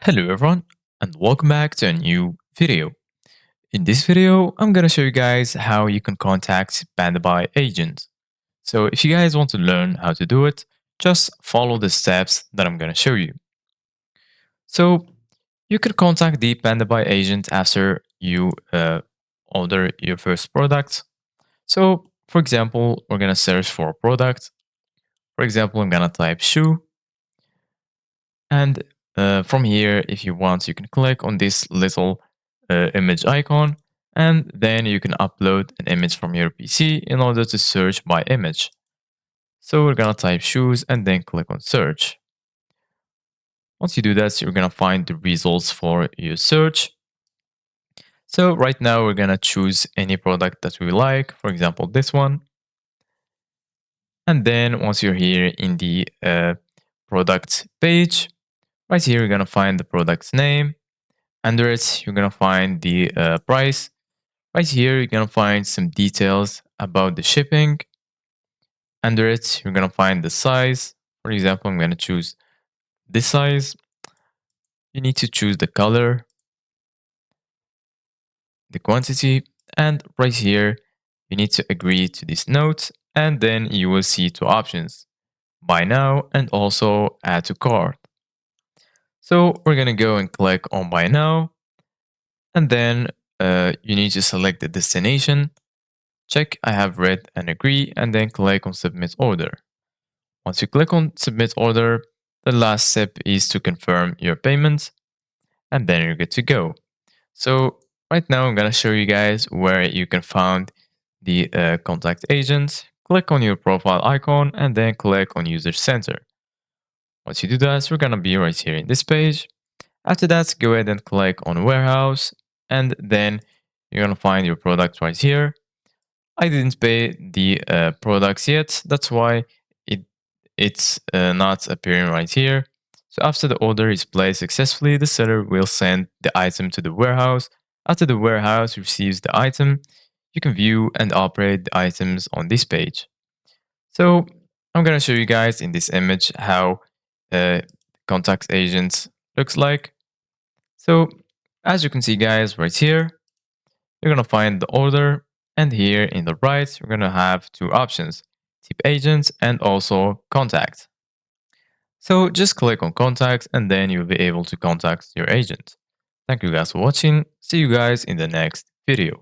Hello everyone and welcome back to a new video. In this video, I'm gonna show you guys how you can contact Pandabuy agents. So if you guys want to learn how to do it, just follow the steps that I'm gonna show you. So you could contact the Pandabuy agent after you order your first product. So for example, we're gonna search for a product. For example, I'm gonna type shoe. And from here, if you want, you can click on this little image icon, and then you can upload an image from your PC in order to search by image. So we're gonna type shoes and then click on search. Once you do that, you're gonna find the results for your search. So right now we're gonna choose any product that we like, for example, this one. And then once you're here in the product page, right here, you're gonna find the product's name. Under it, you're gonna find the price. Right here, you're gonna find some details about the shipping. Under it, you're gonna find the size. For example, I'm gonna choose this size. You need to choose the color, the quantity, and right here, you need to agree to this note, and then you will see two options: buy now and also add to cart. So we're gonna go and click on buy now, and then you need to select the destination. Check I have read and agree, and then click on submit order. Once you click on submit order, the last step is to confirm your payment, and then you're good to go. So right now I'm gonna show you guys where you can find the contact agent. Click on your profile icon and then click on user center. Once you do that, we're gonna be right here in this page. After that, go ahead and click on warehouse, and then you're gonna find your product right here. I didn't pay the products yet. That's why it's not appearing right here. So after the order is placed successfully, the seller will send the item to the warehouse. After the warehouse receives the item, you can view and operate the items on this page. So I'm gonna show you guys in this image how contact agents looks like. So as you can see guys right here, you're gonna find the order, and here in the right, you're gonna have two options: tip agents and also contact. So just click on contact and then you'll be able to contact your agent. Thank you guys for watching. See you guys in the next video.